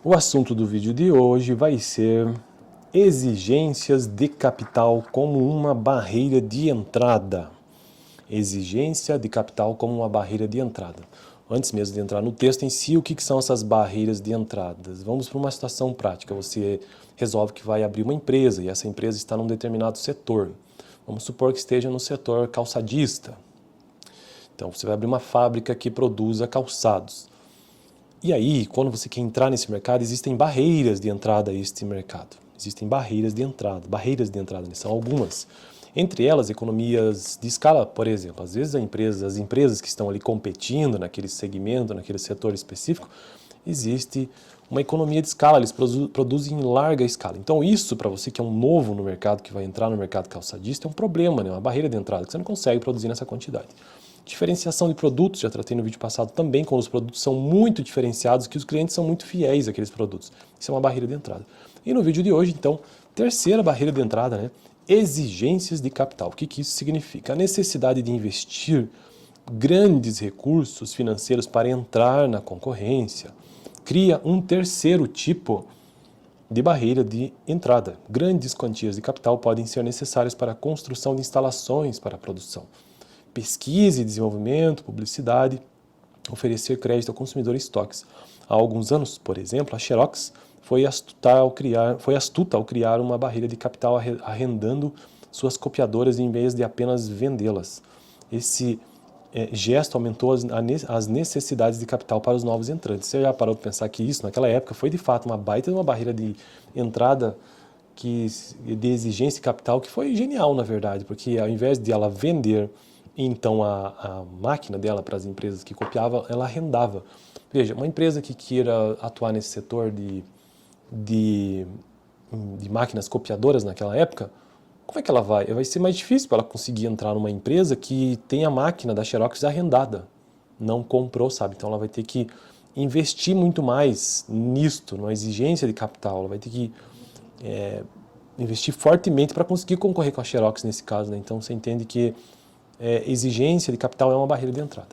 O assunto do vídeo de hoje vai ser exigências de capital como uma barreira de entrada. Exigência de capital como uma barreira de entrada. Antes mesmo de entrar no texto em si, o que são essas barreiras de entrada? Vamos para uma situação prática. Você resolve que vai abrir uma empresa e essa empresa está num determinado setor. Vamos supor que esteja no setor calçadista. Então você vai abrir uma fábrica que produza calçados. E aí, quando você quer entrar nesse mercado, existem barreiras de entrada a este mercado. Existem barreiras de entrada, são algumas. Entre elas, economias de escala, por exemplo. Às vezes as empresas que estão ali competindo naquele segmento, naquele setor específico, existe uma economia de escala, eles produzem em larga escala. Então isso, para você que é um novo no mercado, que vai entrar no mercado calçadista, é um problema, né? Uma barreira de entrada, que você não consegue produzir nessa quantidade. Diferenciação de produtos, já tratei no vídeo passado também, quando os produtos são muito diferenciados, que os clientes são muito fiéis àqueles produtos. Isso é uma barreira de entrada. E no vídeo de hoje, então, terceira barreira de entrada, né? Exigências de capital. O que isso significa? A necessidade de investir grandes recursos financeiros para entrar na concorrência cria um terceiro tipo de barreira de entrada. Grandes quantias de capital podem ser necessárias para a construção de instalações para a produção. Pesquisa e desenvolvimento, publicidade, oferecer crédito ao consumidor em estoques. Há alguns anos, por exemplo, a Xerox foi astuta ao criar uma barreira de capital arrendando suas copiadoras em vez de apenas vendê-las. Esse gesto aumentou as necessidades de capital para os novos entrantes. Você já parou para pensar que isso, naquela época, foi de fato uma baita de uma barreira de entrada de exigência de capital que foi genial, na verdade, porque ao invés de ela vender então a máquina dela para as empresas que copiavam, ela arrendava. Veja, uma empresa que queira atuar nesse setor de máquinas copiadoras naquela época, como é que ela vai? Vai ser mais difícil para ela conseguir entrar numa empresa que tem a máquina da Xerox arrendada. Não comprou, sabe? Então ela vai ter que investir muito mais nisto, numa exigência de capital. Ela vai ter que investir fortemente para conseguir concorrer com a Xerox nesse caso, né? Então você entende que exigência de capital é uma barreira de entrada.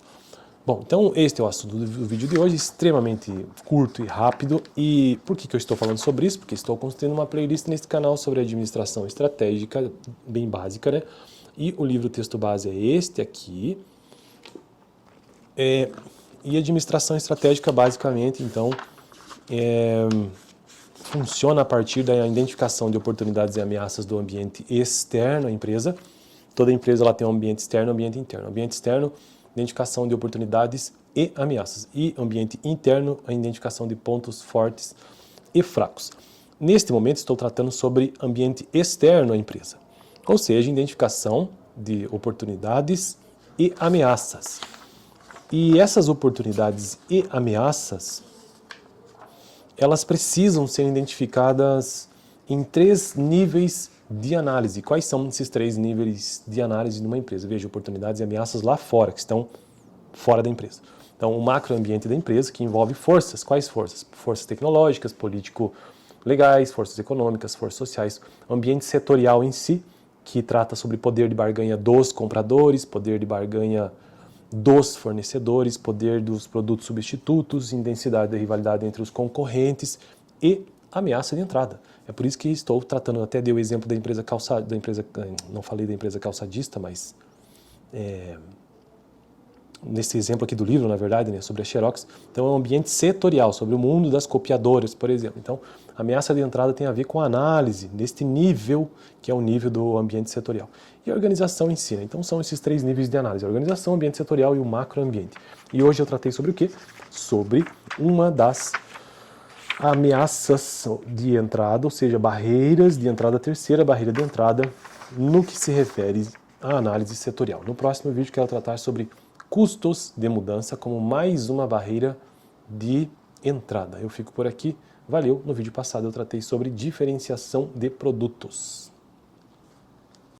Bom, então este é o assunto do vídeo de hoje, extremamente curto e rápido. E por que eu estou falando sobre isso? Porque estou construindo uma playlist nesse canal sobre administração estratégica, bem básica, né? E o livro texto base é este aqui. E administração estratégica, basicamente, então, funciona a partir da identificação de oportunidades e ameaças do ambiente externo à empresa. Toda empresa ela tem um ambiente externo e um ambiente interno. Ambiente externo, identificação de oportunidades e ameaças. E ambiente interno, a identificação de pontos fortes e fracos. Neste momento estou tratando sobre ambiente externo à empresa. Ou seja, identificação de oportunidades e ameaças. E essas oportunidades e ameaças, elas precisam ser identificadas em 3 níveis de análise. Quais são esses 3 níveis de análise numa empresa? Veja, oportunidades e ameaças lá fora, que estão fora da empresa. Então, o macroambiente da empresa, que envolve forças. Quais forças? Forças tecnológicas, político-legais, forças econômicas, forças sociais. Ambiente setorial em si, que trata sobre poder de barganha dos compradores, poder de barganha dos fornecedores, poder dos produtos substitutos, intensidade da rivalidade entre os concorrentes e ameaça de entrada. É por isso que estou tratando, até dei o exemplo da empresa não falei da empresa calçadista, mas nesse exemplo aqui do livro, na verdade, né, sobre a Xerox. Então é um ambiente setorial, sobre o mundo das copiadoras, por exemplo. Então, a ameaça de entrada tem a ver com a análise deste nível, que é o nível do ambiente setorial. E a organização em si, né? Então são esses 3 níveis de análise: a organização, o ambiente setorial e o macroambiente. E hoje eu tratei sobre o quê? Sobre uma das ameaças de entrada, ou seja, barreiras de entrada, terceira barreira de entrada, no que se refere à análise setorial. No próximo vídeo quero tratar sobre custos de mudança como mais uma barreira de entrada. Eu fico por aqui. Valeu! No vídeo passado eu tratei sobre diferenciação de produtos.